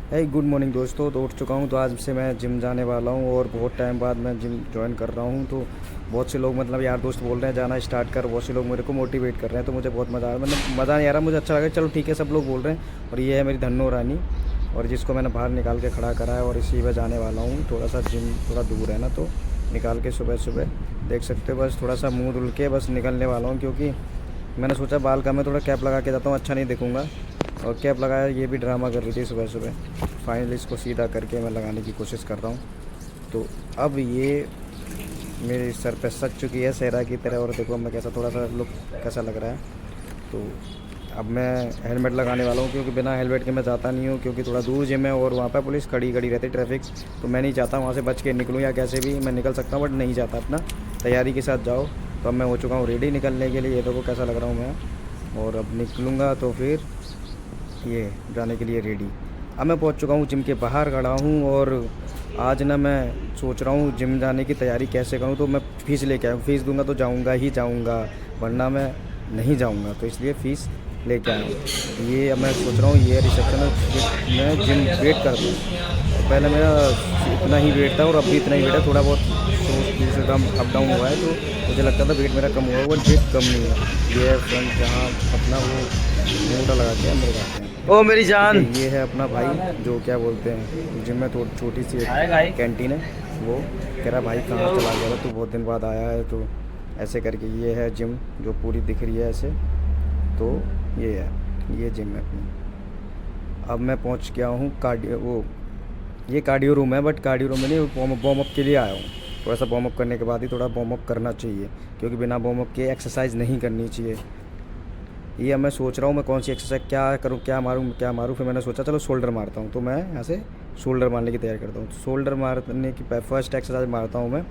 Good morning दोस्तों। तो उठ चुका हूँ, तो आज से मैं जिम जाने वाला हूँ और बहुत टाइम बाद मैं जिम ज्वाइन कर रहा हूँ। तो बहुत से लोग मतलब यार दोस्त बोल रहे हैं जाना स्टार्ट कर, बहुत से लोग मेरे को मोटिवेट कर रहे हैं। तो मुझे बहुत मज़ा आ रहा है, मतलब मज़ा नहीं आ रहा, मुझे अच्छा लगा। चलो ठीक है, सब लोग बोल रहे हैं। और ये है मेरी धन्नो रानी, और जिसको मैंने बाहर निकाल के खड़ा करा है, और इसी में जाने वाला हूँ। थोड़ा सा जिम थोड़ा दूर है ना, तो निकाल के सुबह सुबह देख सकते हो, बस थोड़ा सा मुँह धुल के बस निकलने वाला हूँ। क्योंकि मैंने सोचा बाल का मैं थोड़ा कैप लगा के जाता हूँ, अच्छा नहीं दिखूँगा। और कैप लगाया, ये भी ड्रामा कर रही थी सुबह सुबह। फाइनली इसको सीधा करके मैं लगाने की कोशिश कर रहा हूँ। तो अब ये मेरे सर पे सज चुकी है सेहरा की तरह, और देखो मैं कैसा, थोड़ा सा लुक कैसा लग रहा है। तो अब मैं हेलमेट लगाने वाला हूँ, क्योंकि बिना हेलमेट के मैं जाता नहीं हूँ, क्योंकि थोड़ा दूर जिम है और वहाँ पे पुलिस खड़ी खड़ी रहती, ट्रैफिक। तो मैं नहीं चाहता वहाँ से बच के निकलूँ, या कैसे भी मैं निकल सकता हूँ, बट नहीं चाहता। अपना तैयारी के साथ जाओ। तो अब मैं हो चुका हूँ रेडी निकलने के लिए, ये देखो कैसा लग रहा हूँ मैं। और अब निकलूँगा तो फिर ये जाने के लिए रेडी। अब मैं पहुंच चुका हूँ, जिम के बाहर खड़ा हूँ। और आज ना मैं सोच रहा हूँ जिम जाने की तैयारी कैसे करूँ। तो मैं फ़ीस लेके आया हूँ, फ़ीस दूंगा तो जाऊँगा ही जाऊँगा, वरना मैं नहीं जाऊँगा। तो इसलिए फ़ीस लेके आया हूँ। ये अब मैं सोच रहा हूँ, ये रिसेप्शन में मैं जिम वेट करता हूँ। तो पहले मेरा इतना ही वेट था, और अब भी इतना ही वेट है। थोड़ा बहुत 100-200 ग्राम अप डाउन हुआ है। तो मुझे लगता था वेट मेरा कम हुआ, बट वेट कम नहीं है। ये है फ्रंट, जहाँ अपना वो मोटा लगा के अंदर जाते हैं। ओ मेरी ठीक है, जान। ये है अपना भाई, जो क्या बोलते हैं, जिम में थोड़ी छोटी सी एक आएगा ही। कैंटीन है। वो कह रहा भाई कहाँ चला गया था, तो बहुत दिन बाद आया है। तो ऐसे करके ये है जिम, जो पूरी दिख रही है ऐसे। तो ये है, ये जिम है अपनी। अब मैं पहुंच गया हूँ कार्डियो, वो ये कार्डियो रूम है, बट कार्डियो रूम में नहीं, वार्म अप के लिए आया हूँ। थोड़ा सा वार्म अप करने के बाद ही थोड़ा वार्म अप करना चाहिए, क्योंकि बिना वार्म अप के एक्सरसाइज नहीं करनी चाहिए। ये अब मैं सोच रहा हूँ मैं कौन सी एक्सरसाइज क्या करूँ, क्या मारूँ क्या मारूँ। फिर मैंने सोचा चलो शोल्डर मारता हूँ। तो मैं यहाँ से शोल्डर मारने की तैयारी करता हूँ। तो शोल्डर मारने की फर्स्ट एक्सरसाइज मारता हूँ मैं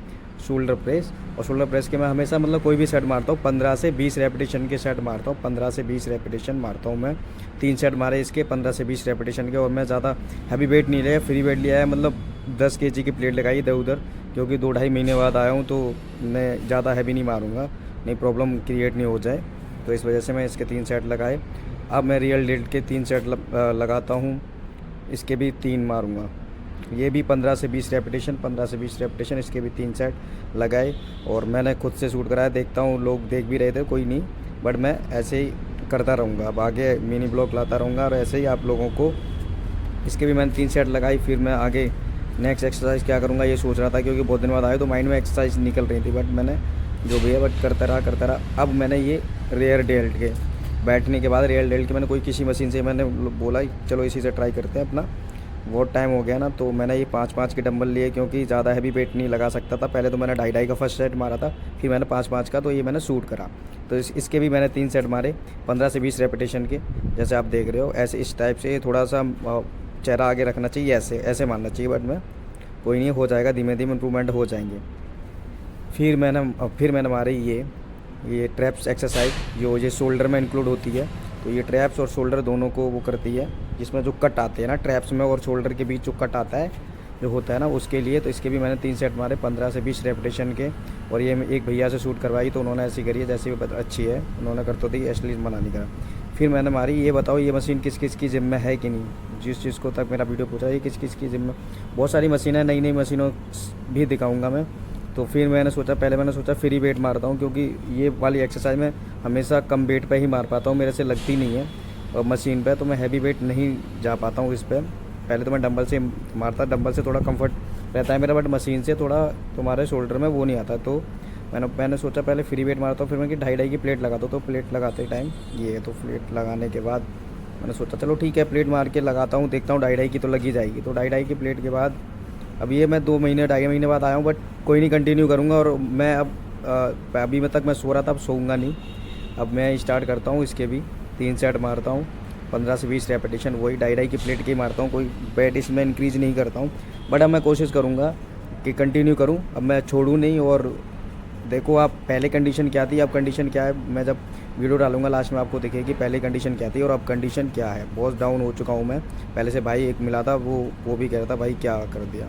शोल्डर प्रेस। और शोल्डर प्रेस के मैं हमेशा मतलब कोई भी सेट मारता हूँ, 15 से 20 रेपिटेशन के सेट मारता हूँ। 15 से 20 रेपिटेशन मारता हूँ मैं। 3 सेट मारे इसके 15 से 20 रेपिटेशन के। और मैं ज़्यादा हैवी वेट नहीं लिया, फ्री वेट लिया है, मतलब 10 kg की प्लेट लगाई इधर उधर। क्योंकि 2-2.5 महीने बाद आया हूँ, तो मैं ज़्यादा हैवी नहीं मारूँगा, नहीं प्रॉब्लम क्रिएट नहीं हो जाए। तो इस वजह से मैं इसके 3 सेट लगाए। अब मैं रियल डेल्ट के 3 सेट लगाता हूँ, इसके भी 3 मारूँगा। ये भी 15 से 20 रेपिटेशन, 15 से 20 रेपिटेशन, इसके भी 3 सेट लगाए। और मैंने खुद से शूट कराया, देखता हूँ लोग देख भी रहे थे, कोई नहीं, बट मैं ऐसे ही करता रहूँगा। अब आगे मिनी ब्लॉग लाता रहूँगा, और ऐसे ही आप लोगों को। इसके भी मैंने 3 सेट लगाई। फिर मैं आगे नेक्स्ट एक्सरसाइज क्या करूँगा ये सोच रहा था, क्योंकि बहुत दिन बाद आए तो माइंड में एक्सरसाइज निकल रही थी, बट मैंने जो भी है बट करता रहा। अब मैंने ये रेयर डेल्ट के बैठने के बाद, रेयर डेल्ट के मैंने कोई किसी मशीन से मैंने बोला चलो इसी से ट्राई करते हैं अपना। बहुत टाइम हो गया ना, तो मैंने ये 5-5 के डंबल लिए, क्योंकि ज़्यादा हैवी वेट नहीं लगा सकता था। पहले तो मैंने 2.5-2.5 का फर्स्ट सेट मारा था, फिर मैंने 5-5 का, तो ये मैंने शूट करा। तो इसके भी मैंने 3 सेट मारे 15 से 20 रेपिटेशन के, जैसे आप देख रहे हो ऐसे। इस टाइप से थोड़ा सा चेहरा आगे रखना चाहिए, ऐसे ऐसे मारना चाहिए। बट मैं कोई नहीं, हो जाएगा, धीमे धीमे इम्प्रूवमेंट हो जाएंगे। फिर मैंने मारे ये ट्रैप्स एक्सरसाइज, जो ये शोल्डर में इंक्लूड होती है। तो ये ट्रैप्स और शोल्डर दोनों को वो करती है, जिसमें जो कट आते हैं ना ट्रैप्स में और शोल्डर के बीच जो कट आता है, जो होता है ना, उसके लिए। तो इसके भी मैंने 3 सेट मारे 15 से 20 रेपिटेशन के। और ये एक भैया से शूट करवाई, तो उन्होंने ऐसी करी है जैसी भी अच्छी है, उन्होंने कर तो दी, इसलिए मना नहीं करा। फिर मैंने मारी। ये बताओ ये मशीन किस किस की जिम में है कि नहीं, जिस चीज़ को तक मेरा वीडियो पूछा, ये किस किस की जिम में। बहुत सारी मशीन है, नई नई मशीनों भी दिखाऊँगा मैं। तो फिर पहले मैंने सोचा फ्री वेट मारता हूँ, क्योंकि ये वाली एक्सरसाइज में हमेशा कम वेट पे ही मार पाता हूँ, मेरे से लगती नहीं है। और मशीन पे तो मैं हैवी वेट नहीं जा पाता हूँ इस पर। पहले तो मैं डंबल से मारता, डंबल से थोड़ा कंफर्ट रहता है मेरा, बट मशीन से थोड़ा तुम्हारे शोल्डर में वो नहीं आता। तो मैंने सोचा पहले फ्री वेट मारता हूँ, फिर मैं कि 2.5-2.5 की प्लेट लगाता हूँ। तो प्लेट लगाते टाइम ये, तो प्लेट लगाने के बाद मैंने सोचा चलो ठीक है, प्लेट मार के लगाता हूँ, देखता हूँ 2.5-2.5 की तो लगी जाएगी। तो 2.5-2.5 की प्लेट के बाद अब ये मैं 2 महीने 2.5 महीने बाद आया हूँ, बट कोई नहीं, कंटिन्यू करूँगा। और मैं अब अभी तक मैं सो रहा था, अब सोऊंगा नहीं। अब मैं स्टार्ट करता हूँ, इसके भी 3 सेट मारता हूँ 15 से 20 रेपिटेशन, वही 2.5-2.5 की प्लेट के ही मारता हूँ, कोई वेट इसमें इंक्रीज़ नहीं करता हूँ। बट अब मैं कोशिश करूँगा कि कंटिन्यू करूँ, अब मैं छोड़ूँ नहीं। और देखो आप, पहले कंडीशन क्या थी, अब कंडीशन क्या है, मैं जब वीडियो डालूंगा लास्ट में आपको दिखेगी पहले कंडीशन क्या थी और अब कंडीशन क्या है। बहुत डाउन हो चुका हूँ मैं। पहले से भाई एक मिला था, वो भी कह रहा था भाई क्या कर दिया।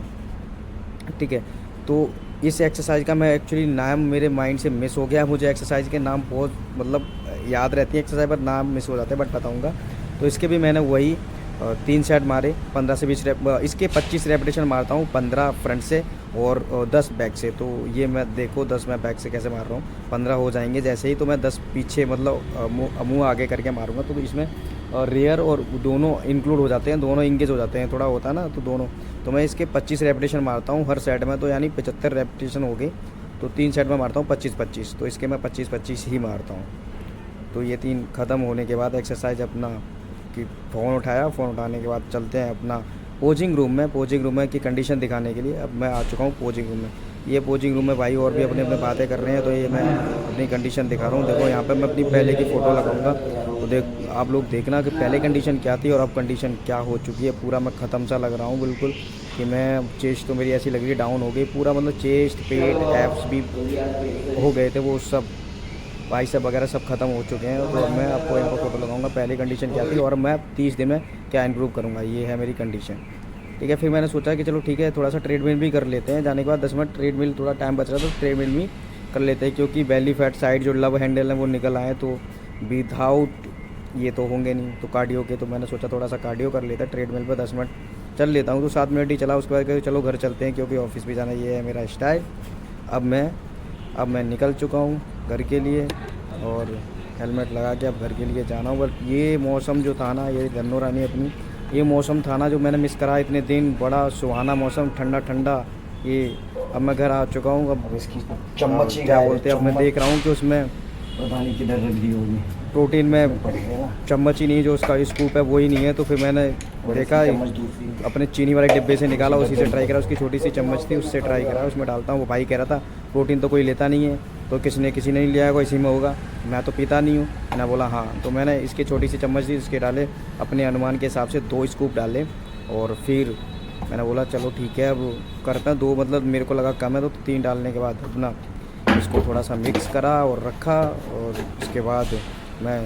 ठीक है, तो इस एक्सरसाइज का मैं एक्चुअली नाम मेरे माइंड से मिस हो गया। मुझे एक्सरसाइज के नाम बहुत मतलब याद रहती है एक्सरसाइज, पर नाम मिस हो जाते हैं, बट बताऊँगा। तो इसके भी मैंने वही 3 सेट मारे, 15 से 20 इसके 25 रेपिटेशन मारता हूँ, 15 फ्रंट से और 10 बैक से। तो ये मैं देखो 10 मैं बैक से कैसे मार रहा हूँ, 15 हो जाएंगे जैसे ही, तो मैं 10 पीछे मतलब मुँह आगे करके मारूंगा। तो इसमें रेयर और दोनों इंक्लूड हो जाते हैं, दोनों इंगेज हो जाते हैं, थोड़ा होता है ना, तो दोनों। तो मैं इसके 25 रेपिटेशन मारता हूँ हर सेट में, तो यानी 75 रेपिटेशन हो गई। तो 3 सेट में मारता हूँ 25-25, तो इसके मैं 25-25 ही मारता हूँ। तो ये 3 ख़त्म होने के बाद एक्सरसाइज अपना कि फ़ोन उठाया, फ़ोन उठाने के बाद चलते हैं अपना पोजिंग रूम में की कंडीशन दिखाने के लिए। अब मैं आ चुका हूँ पोजिंग रूम में। ये पोजिंग रूम में भाई और भी अपने अपने बातें कर रहे हैं, तो ये मैं अपनी कंडीशन दिखा रहा हूँ। देखो यहाँ पे मैं अपनी पहले की फ़ोटो लगाऊंगा, तो आप लोग देखना कि पहले कंडीशन क्या थी और अब कंडीशन क्या हो चुकी है। पूरा मैं ख़त्म सा लग रहा हूँ बिल्कुल, कि मैं चेस्ट तो मेरी ऐसी लग रही है डाउन हो गई पूरा, मतलब चेस्ट पेट एब्स भी हो गए थे, वो सब बाइसेप वगैरह सब खत्म हो चुके हैं। तो मैं आपको यहाँ पर फोटो लगाऊंगा पहली कंडीशन क्या थी और मैं 30 दिन में क्या इम्प्रूव करूँगा। ये है मेरी कंडीशन, ठीक है। फिर मैंने सोचा कि चलो ठीक है, थोड़ा सा ट्रेडमिल भी कर लेते हैं। जाने के बाद 10 मिनट ट्रेडमिल, थोड़ा टाइम बच रहा तो ट्रेडमिल भी कर लेते हैं, क्योंकि बेली फैट साइड जो लव हैंडल है वो निकल आए, तो विदाउट ये तो होंगे नहीं, तो कार्डियो के। तो मैंने सोचा थोड़ा सा कार्डियो कर लेता है, ट्रेडमिल पर 10 मिनट चल लेता हूँ। तो 7 मिनट ही चला, उसके बाद चलो घर चलते हैं, क्योंकि ऑफिस भी जाना, ये है मेरा स्टाइल। अब मैं निकल चुका हूँ घर के लिए और हेलमेट लगा के अब घर के लिए जाना हूँ। बट ये मौसम जो था ना, ये गन्नो रानी अपनी, ये मौसम था ना जो मैंने मिस करा इतने दिन, बड़ा सुहाना मौसम, ठंडा ठंडा। ये अब मैं घर आ चुका हूँ। अब इसकी चम्मच क्या बोलते हैं, अब मैं देख रहा हूँ कि उसमें पता नहीं किधर रख दी होगी, प्रोटीन में पड़ गया ना। चम्मच ही नहीं, जो उसका स्कूप है वो ही नहीं है। तो फिर मैंने देखा अपने चीनी वाले डिब्बे से निकाला, उसी से ट्राई करा। उसकी छोटी सी चम्मच थी, उससे ट्राई करा, उसमें डालता हूँ। वो भाई कह रहा था प्रोटीन तो कोई लेता नहीं है, तो किसी ने नहीं लिया होगा, इसी में होगा, मैं तो पीता नहीं हूँ। मैंने बोला हाँ। तो मैंने इसकी छोटी सी चम्मच थी, इसके डाले अपने अनुमान के हिसाब से 2 स्कूप डाले, और फिर मैंने बोला चलो ठीक है अब करता 2, मतलब मेरे को लगा कम है, तो 3 डालने के बाद अपना इसको थोड़ा सा मिक्स करा और रखा, और इसके बाद मैं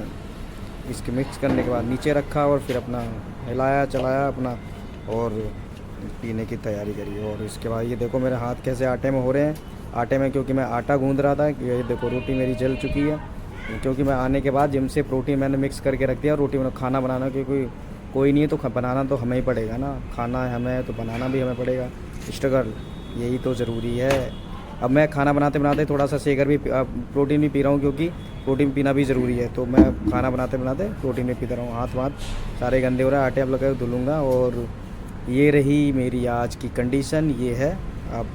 इसके मिक्स करने के बाद नीचे रखा और फिर अपना हिलाया चलाया अपना और पीने की तैयारी करी। और इसके बाद ये देखो मेरे हाथ कैसे आटे में हो रहे हैं, आटे में, क्योंकि मैं आटा गूंद रहा था। ये देखो रोटी मेरी जल चुकी है, क्योंकि मैं आने के बाद जिम से प्रोटीन मैंने मिक्स करके रख दिया। रोटी में खाना बनाना क्योंकि कोई नहीं है, तो बनाना तो हमें ही पड़ेगा ना, खाना है हमें तो बनाना भी हमें पड़ेगा, स्ट्रगल यही तो ज़रूरी है। अब मैं खाना बनाते बनाते थोड़ा सा शेकर भी प्रोटीन भी पी रहा हूँ, क्योंकि प्रोटीन पीना भी ज़रूरी है। तो मैं खाना बनाते बनाते प्रोटीन भी पीता रहा हूँ। हाथ सारे गंदे हो रहे हैं, आटे अब लगा धुलूँगा। और ये रही मेरी आज की कंडीशन, ये है आप